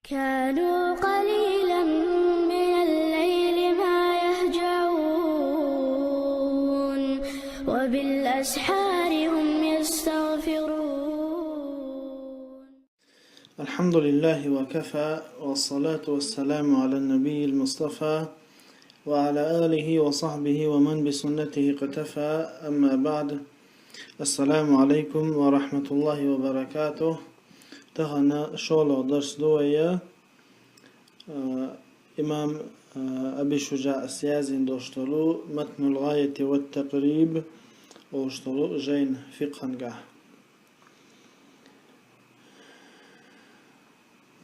كانوا قليلا من الليل ما يهجعون وبالأسحار هم يستغفرون. الحمد لله وكفى، والصلاة والسلام على النبي المصطفى وعلى آله وصحبه ومن بسنته اقتفى. أما بعد، السلام عليكم ورحمة الله وبركاته. تهنا شولو درس دوية إمام أبي شجاع السيازين دوشتلو متن الغاية والتقريب وشتلو جين فقهنقه.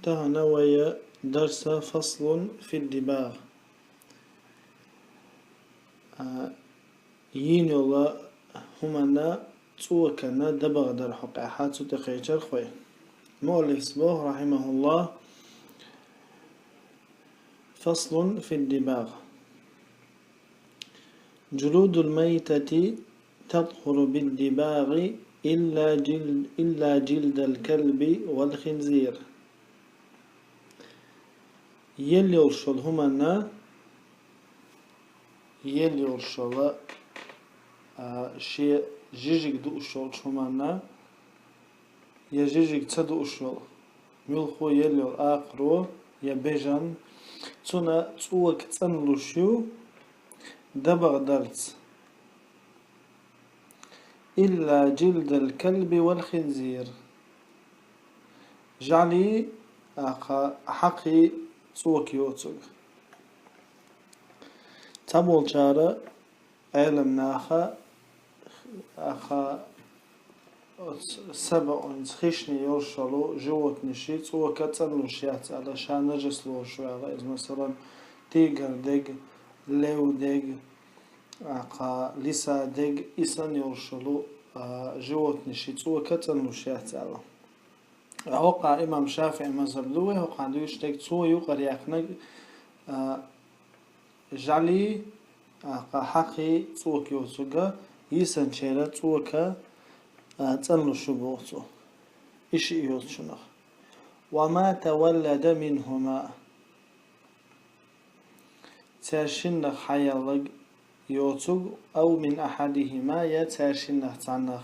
تهنا ويا درس فصل في الدباغ. ينولا همنا توكنا دبغ در حقيقات تقيتر خوي. مؤلف سبوه رحمه الله. فصل في الدباغ. جلود الميتة تطهر بالدباغ إلا جلد الكلب والخنزير. يلي ورشل همنا يلي ورشل شيء جيجيك دو اشول شمانا يا جيجيك تدو اشول ملخو يلي آخرو يا بيجان تنا توك تنلوشيو دبغ درت إلا جلد الكلب والخنزير. جعلي حقي توك يوتوك تبول جارة علم ناخا سبع خشني يرشلو جوت نشيت وكتنلو شيات علشان نجسلو شوية مثلا تيجر ديج ليو ديج لسا ديج إسان يرشلو جوت نشيت وكتنلو شيات على وقع إمام شافعي مذهب لوه وقع دوش ديج تو يقر يقنق جعلي حقي توك يوتوغا يسان شيرا توكا تنلو شبوتو إشي يوتشنخ. وما تولد منهما ترشنخ حيالغ يوتوغ أو من أحدهما يترشنخ تعنخ.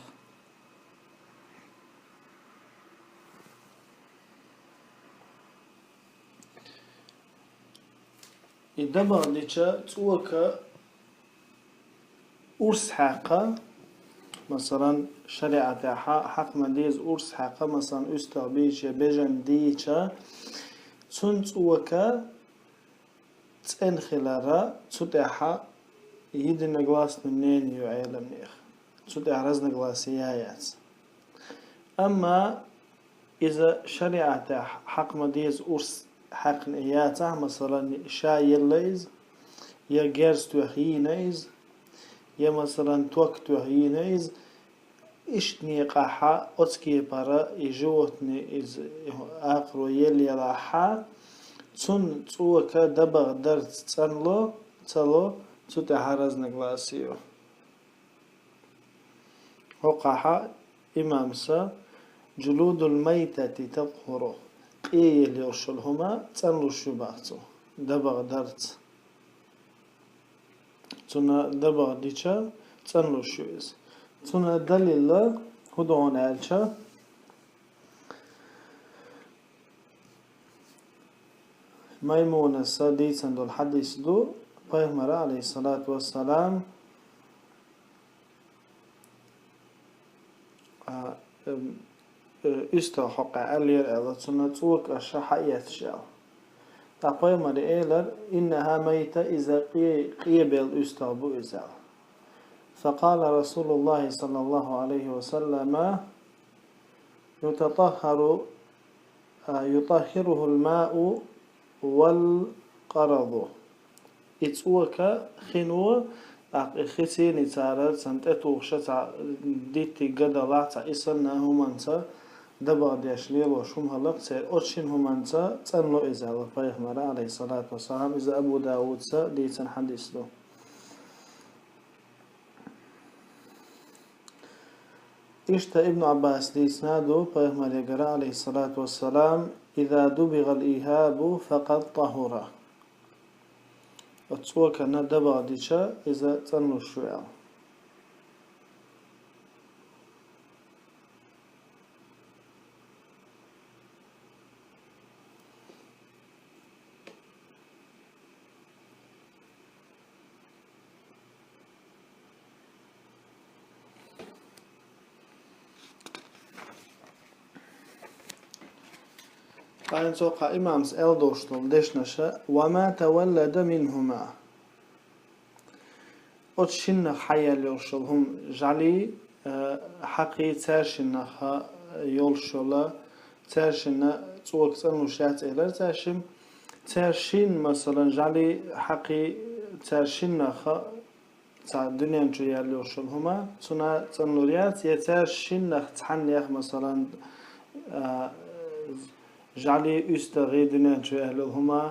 إدبغ ليشا توكا أرس حقا مثلا شريعة حق مديز أرس حقا مثلا أستغبيش بيجن ديشا تنت وكا تنخلارا تتحا يدنا قلاس منين يعيلم نيخ تتحا رزنا قلاسيات. أما إذا شريعة حق مديز أرس حق نياته مثلا شاي الليز يا جيرز توخينيز يا مثلا توك توخينيز إشتني قاحا أتكي برا يجوتني إز آخر يلي راحا تون توكا دبغ درت تلو تتحرز نقلاسيو وقاحا إمامسا جلود الميتة تطهر قيه اللي يرشلهما تنلو شباتو دبغ درت تنا دبغ ديشا تنلو شويز تنا دليل هدون عالشا ميمونة ساديسا دو الحديث دو پیغمبر عليه الصلاة والسلام استحق علير على تنتوك الشحيات شال تقيمر إيلر إنها ميتة إذا قيبل استابو إزال. فقال رسول الله صلى الله عليه وسلم يطهره الماء والقرض. إتوكا خنوة خسيني تارا سنتأتو شتا ديتي قدلات إسلنا همانتا دبغ ديش ليل وشوم هلق سير أرشين همانتا تنلو إزال البيغمر عليه الصلاة والسلام إذا أبو داود سا ديتن حديث له. إشتا ابن عباس دي سنادو بيغمر يقرأ عليه الصلاة والسلام إذا دبغ الإيهاب فقد طهر وتصوك أن دبغ ديشا إذا تنو الشوية بعدين سوقها إمام سأل دوشتل دشنشا وما تولد منهما أتشن حيا ليوشل هم جعلي حقي تاشنخ يولشولا تاشن تسوق سألو شات إلى تاشن مثلا جعلي حقي تاشنخ تاع الدنيا نجيا ليوشل هما تنا تنوريات يتاشنخ تحنيخ مثلا جعلي أستغي دنيا شو أهلهما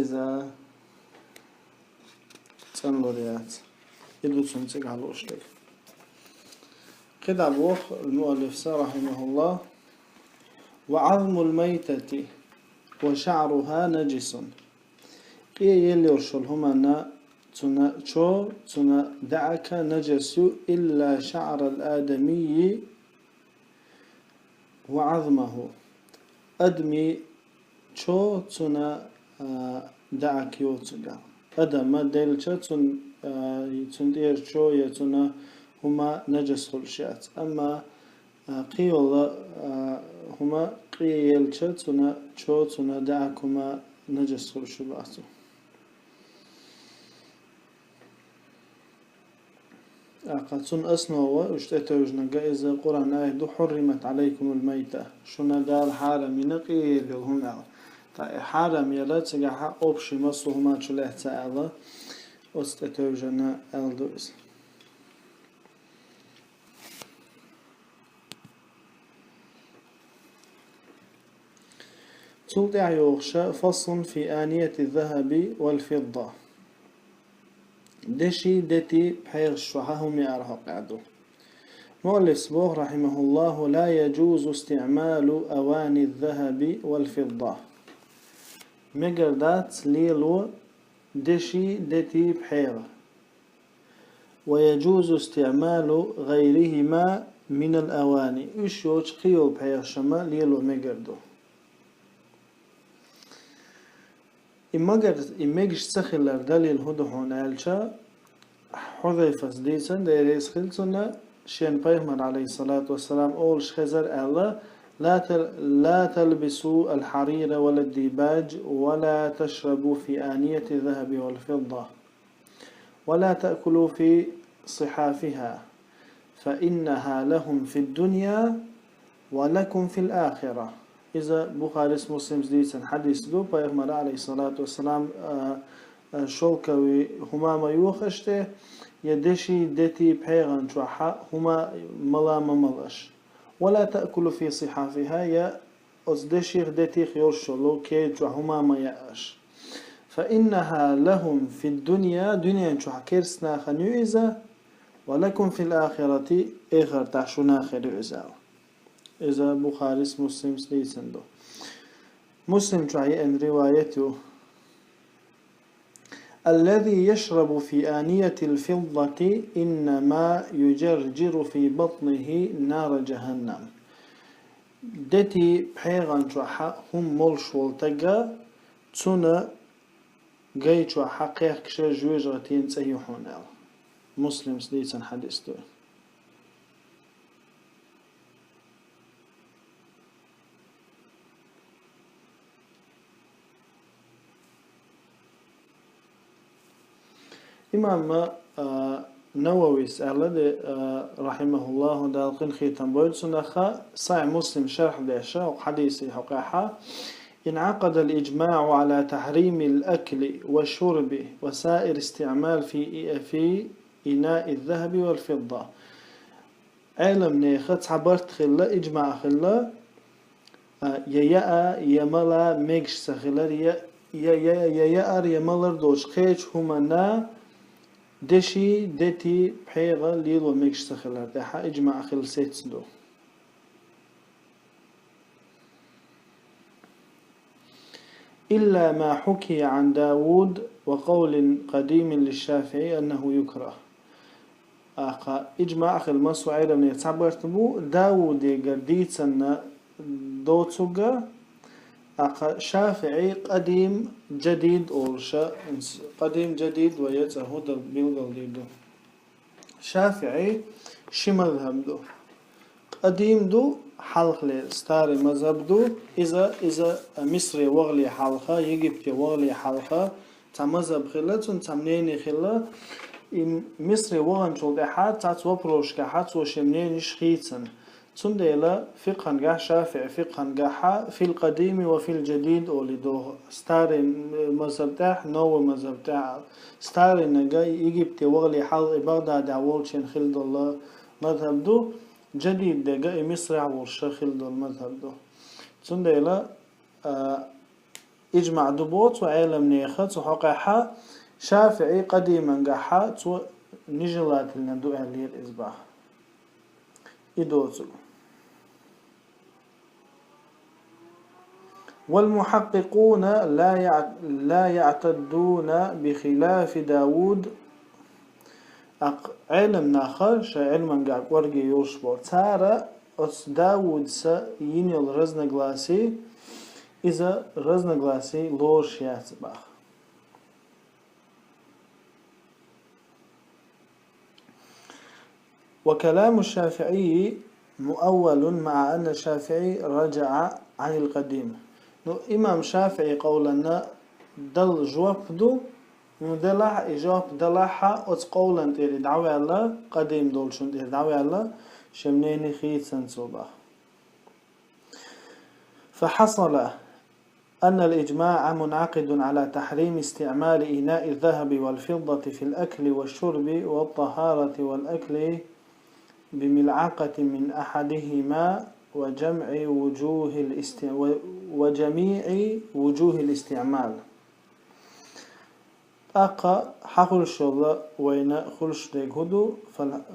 إذا تنوريات يدو تنسق على الأشلك كده الوخ المؤلف رحمه الله وعظم الميتة وشعرها نجس إيه يلي يرشلهما نا تنا دعك نجس إلا شعر الآدمي وعظمه أدمي شو تنا دعك يوتجا أدم ديلشا تن دير شو يتنا هما نجس خلشات أما قيول هما قيلشا تنا شو تنا دعك هما نجس خلشباتو قاتون أسنوا واشتتوجنا جائزة قرآن آية حرمت عليكم الميتة شنا دار حرم ينقي لهم حرم يلا تجاه أبشي مصلهما شله تعالى استتوجنا ألدوز تلدع يوغشا فصل في آنية الذهب والفضة دشي دتي بحيغ الشوحهم يعرفوا قعدو مؤلف سبوه رحمه الله لا يجوز استعمال أواني الذهب والفضة مقردات ليلو دشي دتي بحيغ ويجوز استعمال غيرهما من الأواني إشوش قيو بحيغ شما ليلو مقردو إمجش سخلر دليل هدوحون ألشا حذيفة ديسا ديريس خلصنا شين بيغمر عليه الصلاة والسلام أول شخزر ألا لا تلبسوا الحرير ولا الديباج ولا تشربوا في آنية الذهب والفضة ولا تأكلوا في صحافها فإنها لهم في الدنيا ولكم في الآخرة إذا بخاري مسلم ديسا حديث دو بيغمر عليه الصلاة والسلام شولكوي هما ما يوخشته يدشي دتي بحيغان شوحا هما ملا مملش ولا تأكل في صحافها يا أصدشي دتي خيول شلو كي هما ما يأش فإنها لهم في الدنيا دنيا شوحا كيرسنا خنيوئزة ولكم في الآخرة إخر تحشنا خيوئزة إذا بخاري مسلم سليسندو مسلم شوحي أن روايته الذي يشرب في آنية الفضة إنما يجرجر في بطنه نار جهنم دتي بحيغان شوحا هم ملش والتقى تسونا جاي شوحا قيخ كشير جويجرتين سيحون مسلم سليسن حديث إمام نووي سأل رحمه الله دالقين خيتم بويد سنخا صحيح مسلم شرح ديشا وحديثي حقاحا انعقد الإجماع على تحريم الأكل والشرب وسائر استعمال في إناء الذهب والفضة علم نيخت عبرت خلا إجماع خلا يا يملا ميكش سخلر يا يملر دوش خيش هما نا دشي دتي بحيغة ليلو ميكش سخلر دحا إجماع خل سيتسدو إلا ما حكي عن داود وقول قديم للشافعي أنه يكره آقا إجماع خل مسو عيدا من يتعبرتبو داود يقرديتسن دوتسوغا آقا شافعي قديم جديد أولشا قديم جديد ويتهود بالغل ديدو شافعي شي مذهب دو قديم دو حلق ستاري مذهب دو إذا مصري وغلي حلقة يجبتي وغلي حلقة تا مذهب خلا تا منيني خلا مصري وغن شول حات تا وبروش كحات وشمنيني شخيتسن تنديلا فقها نجاح شافعي فقها نجاح في القديم وفي الجديد ولدو ستاري مذهب تاع نو مذهب تاع ستاري نجا يجبتي وغلي حلقة بغداد عولشين خلد الله مذهب دو جديد دقا مصر عور شخل دو المذهب دو تنديلا إجمع دبوت وعالم نيخت وحقيحة شافعي قديما قحات ونجلات لنا دو أهلي الإصباح إدوتو والمحققون لا يعتدون بخلاف داود علم ناخر شا علما قاق ورقي يوشبو تارا أس داود سا ينيل رزنقلاسي إذا رزنقلاسي لوش ياتباخ وكلام الشافعي مؤول مع أن الشافعي رجع عن القديم إمام شافعي قولنا دل جوابدو مدلح إجاب دلحة أتس قولا تيري دعوة الله قديم دولشون تيري دعوة الله شمنيني خيط سنسوبة فحصل أن الإجماع منعقد على تحريم استعمال إناء الذهب والفضة في الأكل والشرب والطهارة والأكل بملعقة من أحدهما وجميع وجوه الاستعمال أقا حقلش الله وين خلش ديك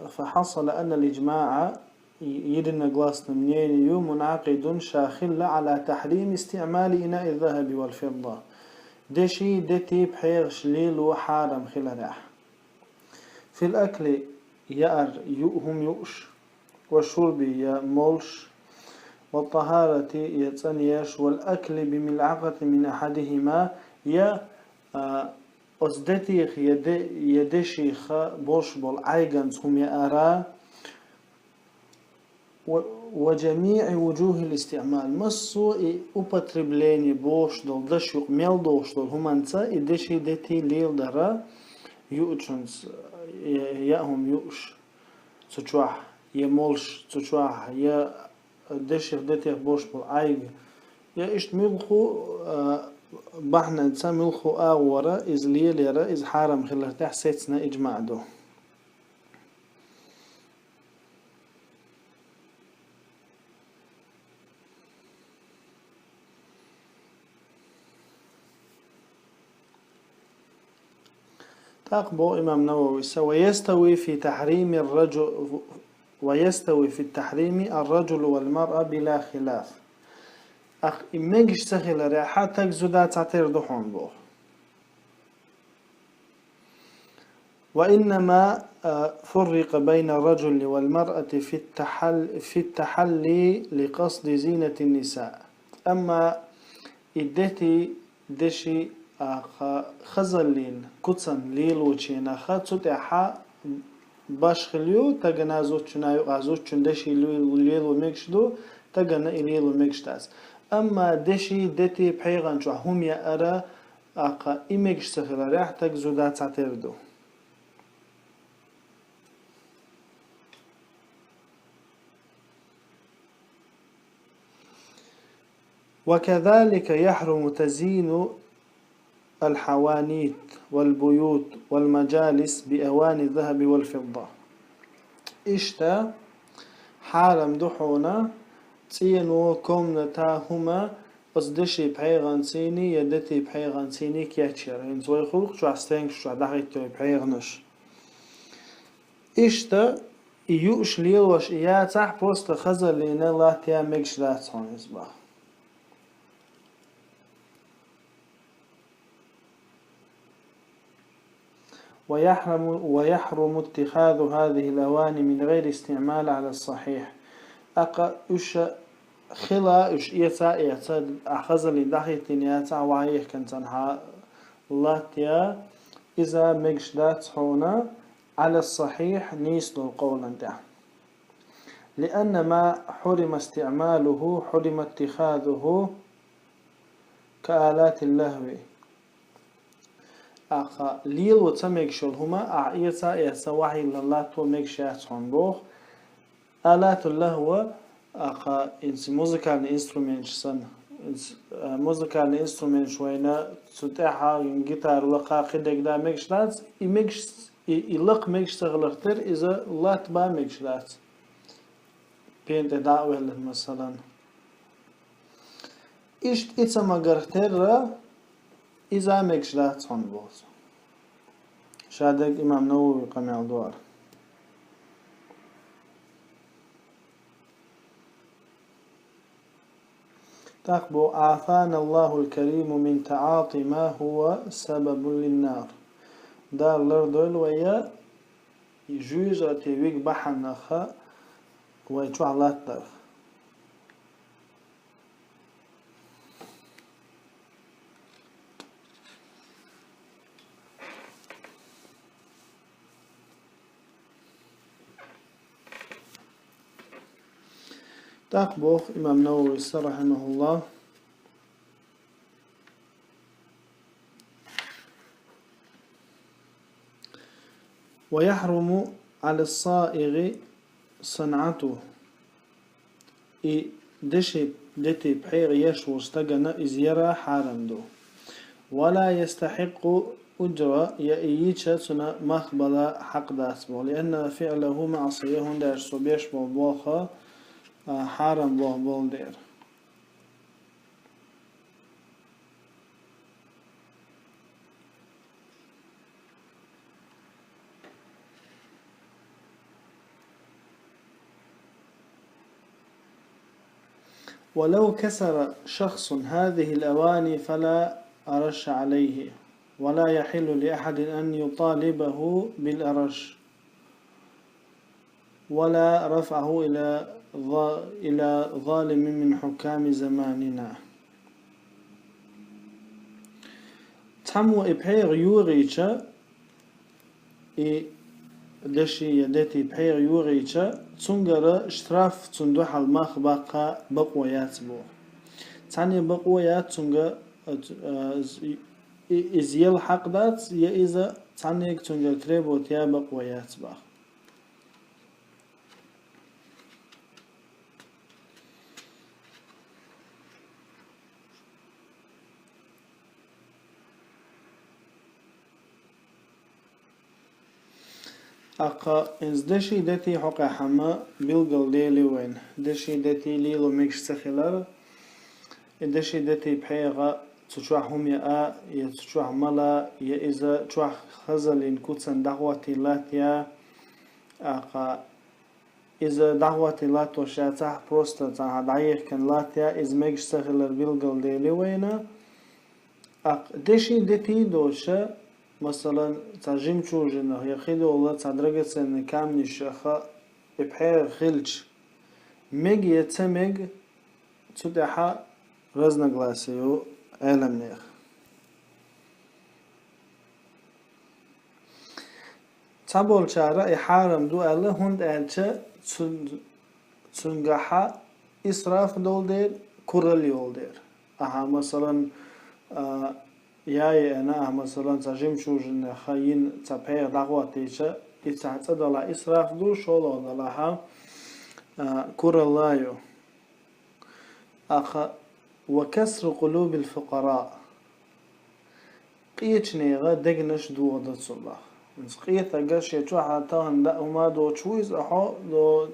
فحصل أن الإجماع يدنا قلاسنا منين يوم منعقد شاخل على تحريم استعمال إناء الذهب والفضة دشي دتي بحيغ شليل وحارم خلال في الأكل يأر يؤهم يؤش والشرب يمولش والطهارة يتنيش والأكل بملعقة من أحدهما أصدتيخ يدشيخ بوشبول عيغنز هم يأرى وجميع وجوه الاستعمال مصو أبتربليني بوش دول دشيق ميل دوش دول هم انتا يدشي دتي ليل درا يؤجنز يأهم يؤش تشوح يمولش تشوح يا دشيخ دتيخ بوشبول عيغ يا إشت ملخو بحنا انسان ملخو آورا إز ليليرا إز حارم خلال سيتنا إجماع دو تقبو إمام نووي ويستوي في تحريم الرجل والمرأة بلا خلاف أخ إمجش سخل ريحاتك زدات عطير دحون بو وإنما فرق بين الرجل والمرأة في التحلي لقصد زينة النساء أما إدتي دشي خزلين كتسن ليل وچينا خاتسوت إحا باش خليو تغنا زوچنايو غازوچن دشي ليل ومكشدو تغنا ليل ومكشتاس أما دشي دتي بحيغان شو هم يا أرى أقا إمكش سخلا ريحتك زودات عتردو وكذلك يحرم تزيين الحوانيت والبيوت والمجالس بأواني الذهب والفضة إشتا حارم دحونا تينو كومنا تاهما أصدشي بحيغان سيني يدتي بحيغان سيني كياتشير إن زوي خلق شو عستينك شو عدحيتو بحيغنش إشتا يوش ليل وش إياتح بوست خزر لنا لا تيا مكش لا تصون إصبح ويحرم اتخاذ هذه الأواني من غير استعمال على الصحيح أقا إش خلا إش إيتا أخذ لدخي تنياتا وعيه كنتنها لاتيا إذا مجدات هنا على الصحيح نيس القول ده لأن ما حرم استعماله حرم اتخاذه كآلات اللهو أخا ليل وتمكشل هما إيتا وحي لله تو مكشات هنبوخ آلات اللهو أخا إنس موسيقال إنسترومنت سن موسيقال إنسترومنت شوينا تتاحا جيتار وقا قدك دا مكشلات يلق مكشتغلختر إذا الله تبا مكشلات بينت دعوة مثلا إشت إتسا مغرختر إذا مكشلات هنبوخ شادك إمام نووي قمع دوار تقبو عافانا الله الكريم من تعاطي ما هو سبب للنار دار لردول ويا يجوز أتيويك بحنخا ويتوع لاتر تقبو إمام نووي رحمه الله ويحرم على الصائغ صنعته دشي دتي بحيغ يشو استغنى إزيرا حارم دو ولا يستحق أجرة يأييتش سنة مخبلا حق داسبو لأن فعله معصيه دار صبيش بوخا حارم بوه بول دير ولو كسر شخص هذه الأواني فلا أرش عليه ولا يحل لأحد أن يطالبه بالأرش ولا رفعه إلى ظالم من حكام زماننا تمو إبحيغ يوريتشا دشي يدتي بحيغ يوريتشا تنقر اشتراف تندوح الماخ باقا بقويات بو تاني بقويات تنقر إزيال حق دات يا إذا تاني تنقر كريبو تيا بقويات باق أقا إنز دشي دتي حقا حما بيلقل ديلي وين دشي دتي ليلو ميكش سخلر دشي دتي بحيغا تشوح هم يا تشوح ملا يا إذا تشوح خزلين كوتسن دعوتي لاتيا أقا إذا دعوتي لاتو شاتح بروستا تاع دعيخ كان لاتيا إز ميكش سخلر بيلقل ديلي وين أق دشي دتي دوشا مثلا تجيم تشوجنا هي خيدو والله تدرجة سن كام نشخة بحير خلش ميج يتمج تدحى رزنا جلاسيو علم نيخ تابول شارع حارم دو الله هند ألشة تنجحة إسراف دول دير كورل يول دير أها مثلا ياي أنا مثلا تجيم شوجنا خاين تبهير دعواتيشة يتعتدل إسراف دو شولو دلها كورلايو أخ وكسر قلوب الفقراء قيتش نيغا دقنش دو ودت صلاح قيت أقاش يتوى حتى هندا وما دو تشويز أحو دو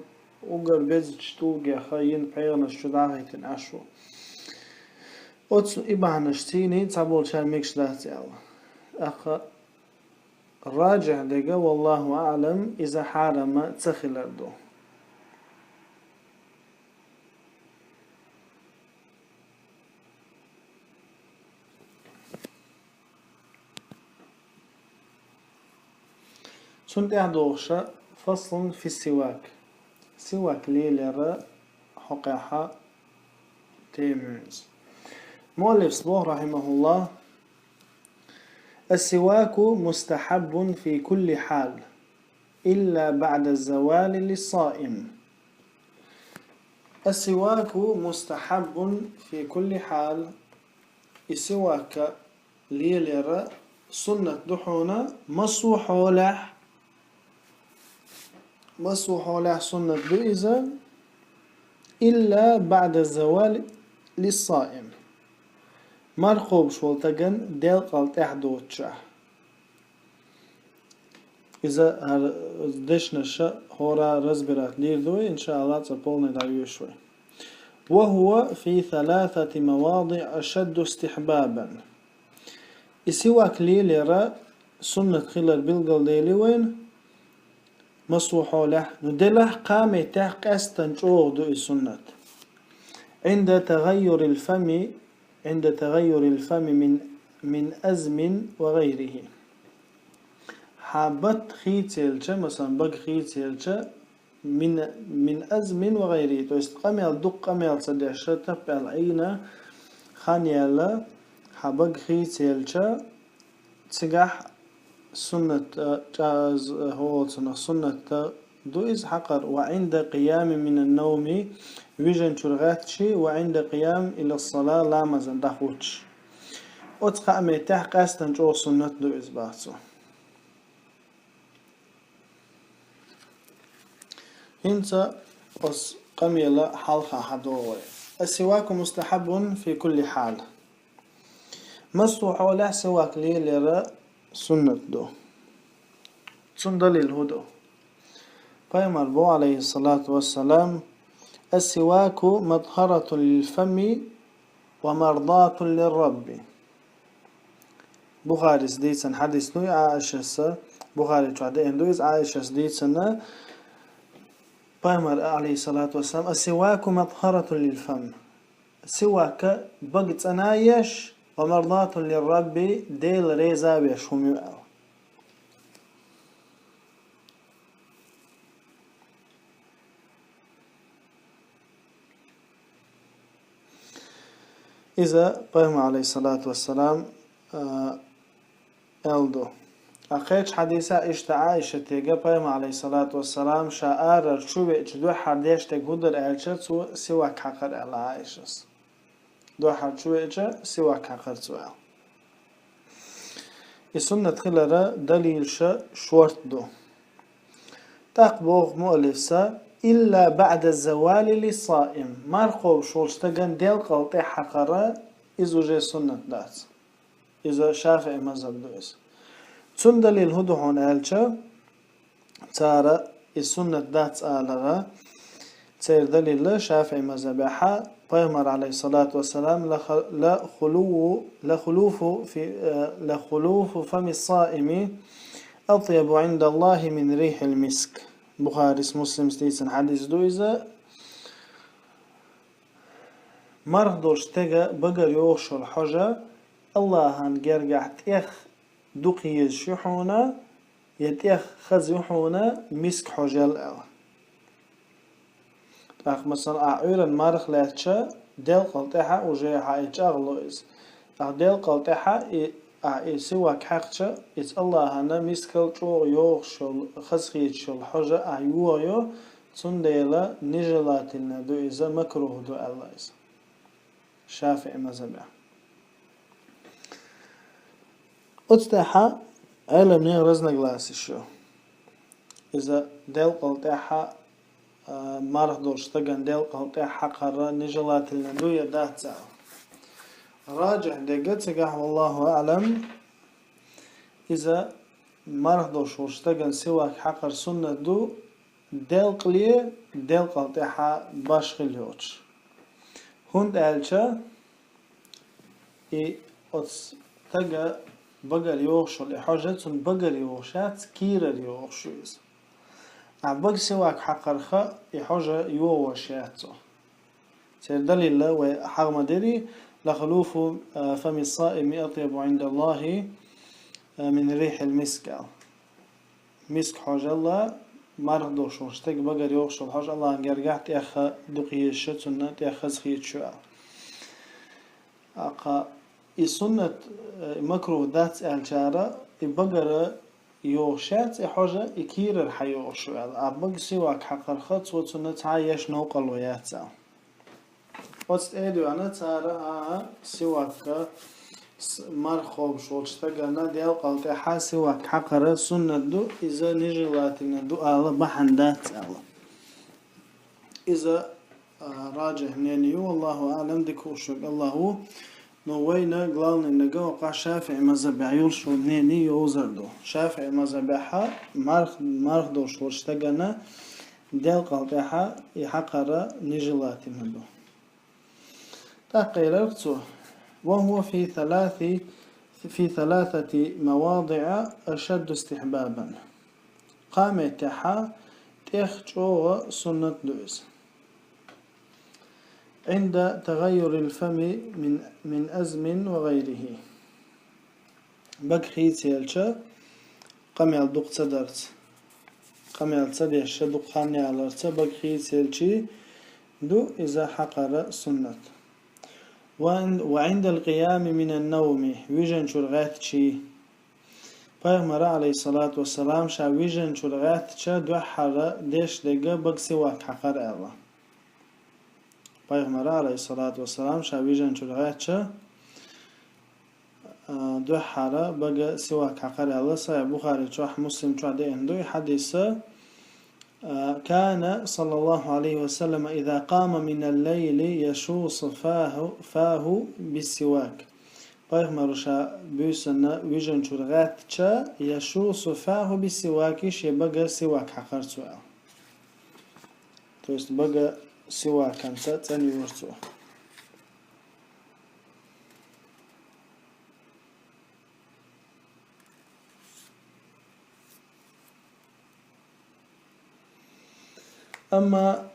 أقر بيزج توقع خاين بيغنش شداغي تنعشو أتسو إبعنش تيني تابول شال ميكش داتي أخ راجع دقا والله أعلم إذا حارم تخلر دو. سنت اعدوغشا فصل في السواك. سواك ليلة حقيحة تيمونز. مؤلف صبوه رحمه الله: السواك مستحب في كل حال إلا بعد الزوال للصائم. السواك مستحب في كل حال. السواك ليلة سنة دحونا مسوح له سنة بإذا إلا بعد الزوال للصائم. مرقوب شولتغن ديل قلت احدوتشه. إذا دشنا هورا رزبرات ليردوي إن شاء الله تبولنا داريو شوي. وهو في 3 مواضع أشد استحبابا. السواك ليلة سنة خلال بلغل ديلي وين مصوحو له ندله قامي تحق استنجوه دو السنة عند تغير الفم من أزم وغيره. حابت خيتيلشا مثلا بق خيتيلشا من أزم وغيره. تو است قميل دق قميل صديشة تبع العينة خانيالا حبق خيتيلشا تسقح سنة جاز هو سنة دوئز حقر. وعند قيام من النوم ويجن شرغاتشي وعند قيام إلى الصلاة لا مزن دخوتش. أتقع ميتاح قاستن جو سنة دوئز باسو. هنسا أس قميلة حلقة حدوغي. السواك مستحب في كل حال. مصوح ولا سواك ليلة سنة دو سندل الهدو. قيمر بو عليه الصلاة والسلام: السواك مطهرة للفم ومرضاة للرب. بخاري سديتسن حديث نوي عائشة بخاري تعدين دويز عائشة سديتسن قيمر عليه الصلاة والسلام: السواك مطهرة للفم. السواك بقت أنايش ومرضاة للرب ديل ريزا بيشومي. إذا قيم عليه الصلاة والسلام ألدو أخيش حديثة عائشة تيجا قيم عليه الصلاة والسلام شعار شوي جدو حديش تقدر ألشت سواك حقر على عائشة دو حد شوي سواك حقر سؤال. السنة خلرة دليل شورت دو تقبوغ مؤلفة إلا بعد الزوال للصائم. مرقوب شولشتغن ديل قلطي حقرة إذا جي سنة دات إذا شافعي مذهب دوئس. تون دليل هدو هون ألشا تارا السنة دات آلغا تير دليل شافعي مذهبها قيمر عليه الصلاة والسلام لخلوف فم الصائم أطيب عند الله من ريح المسك. بخاري مسلم ستيسن حديث دويزة مرهدوش تيغا بقر يوخشو الحجة الله هان قرقع تيخ دقيز شحونا يتيخ خز يحونا مسك حجل أو أخ مثلا أعيرا مارخ لاتشا ديل قلتها وجيها يتشاغلوز أخ ديل قلتها سواك حقشا إس الله هنا مسكل جو يوخشو خزخيتشو الحجة أعيوه تنديلا نجلات الندو إذا مكروه دو الله إذا شافعي مذهبه. أتتحا علم نغرزنا قلاسي شو إذا ديل قلتها مارخ دورشتغن ديل قلتها حقر نجلات الندو يدات زعو راجع دقتك والله أعلم. إذا مرضو شورشتغن سواك حقر سنة دو ديل قليه ديل قلتها باش خليوش هند ألشا أتس تقا بقر يوغشل حاجة بقر يوغشات كيرر يوغشوز عبق سواك حقرخة حاجة يوغشاتو سير دليل وحرم دري لخلوف فم الصائم أطيب عند الله من ريح المسك مسك حاجة الله مرضو شوشتك بقر يوغشل حاجة الله انقرقعت اخا دقيه الشتنة اخا زخيت شوال اقا السنة مكروه ذات الجارة بقر يوغشات حاجة يكيرر حيوغشو عبق سواك حقر خط وسنة عايش نوق الويات وست ايدو انا تارا سواك مرخوب شولشتاقنا ديال قلقي حا سواك حقر سنة دو إذا نجلاتنا دو آلا بحندات آلا إذا راجح نينيو والله أعلم ديكوشوك الله نوينا قلالنا نقا وقع شافعي مذهب يولشو نيني يوزردو شافعي مذهبها مرخ دو شولشتاقنا ديال قلقي حا يحقر نجلاتنا دو تقيل ارتو وهو في ثلاثة مواضع أشد استحبابا قامت حا تخجو سنة دوز عند تغير الفم من أزم وغيره بكخي تيلشا قميل دق تدرت قميل تدرش دق خاني على ارتا بكخي تيلشي دو إذا حقر سنة وعند القيام من النوم ويجن شرغات شي پیغمبر عليه الصلاة والسلام شا ويجن شرغات شا دو حر ديش دقا بقسي واك حقر الله پیغمبر عليه الصلاة والسلام شا ويجن شرغات شا دو حر بقى سواك حقر الله صحيح بخاري شوح مسلم شوح دي اندو حديث كان صلى الله عليه وسلم إذا قام من الليل يشوص فاه بالسواك پیغمبر شا بيسنا ويجن شرغات شا يشوص فاه بالسواك شي بقى سواك حقر سؤال توست بقى سواك انت تاني ورسو أما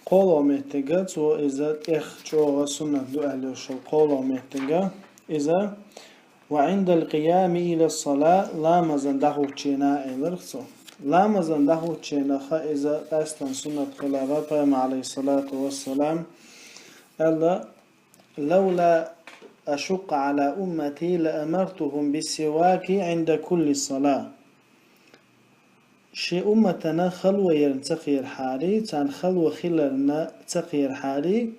قولوا ميتنجا تو إذا إخ سنة دو أهل شو قولوا ميتنجا إذا وعند القيام إلى الصلاة لا مزنده تشينا إلرخصو لا مزنده تشينا خا إذا أستن سنة خلافة عليه الصلاة والسلام ألا لولا أشق على أمتي لأمرتهم بالسواك عند كل صلاة شي أمتنا خلوة يرتقي حالي تان خلوة خلالنا تقي حالي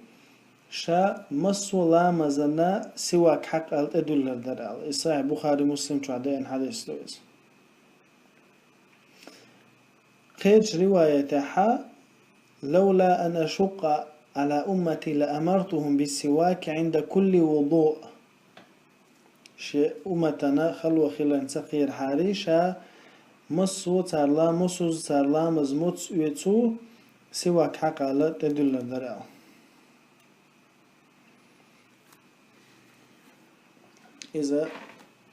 شا مصو لا مزنا سواك حق الأدل الدرال إصحيح بخاري مسلم تعدين حديث دوز خير رواية حا لولا أن أشق على أمتي لأمرتهم بالسواك عند كل وضوء شي أمتنا خلوة خلال تقي حالي شا مصو تارلا مصوز تارلا مزموت ويتو سواك حق على تدل الدرال إذا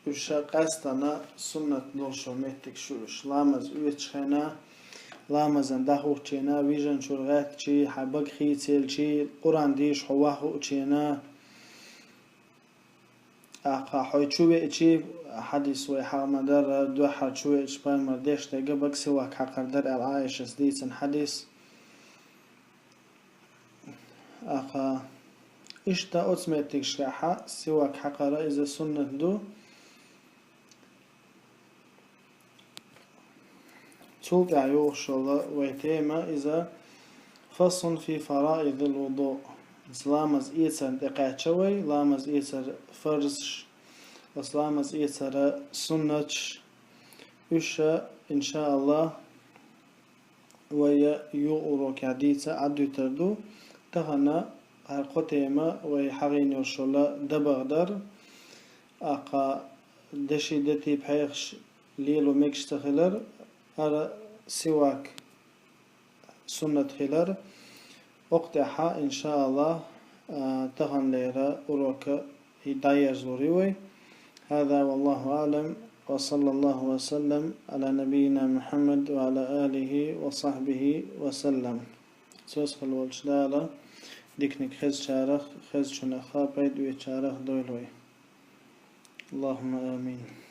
وشا قاستنا سنة نورشو ميتك شوش لامز ويتشخينا لامز اندهو تشينا ويجن شرغات تشي حبق خيتيل تشي قرآن ديش حواهو تشينا أقا حوي تشوي تشي حديث ويحاق مدار دو حد شوي اشبال مرديش تيجا بق سواك حقر در العايش سديتن حديث أقا إشتا أتمتك شلاحة سواك حقر إذا سنة دو تلك عيوش الله ويتيما إذا فصل في فرائض الوضوء لامز إيسر دقات شوي لامز إيسر فرش لامز إيسر سنة إشا إن شاء الله ويا يغرو كعديتا عدو تردو تهنا هالقطيمة ويحغين يوشولا دبغدر أقا دشي دتي بحيخش ليلو ميكش تخلر على سواك سنة خلر وقتها إن شاء الله تهن ليرا أروك هداية زوريوي هذا والله أعلم، وصلى الله وسلم على نبينا محمد وعلى آله وصحبه وسلم. سوس خلوال شلالة ديكنك خز شارخ خز شنخا بيد ويشارخ دولوي. اللهم آمين.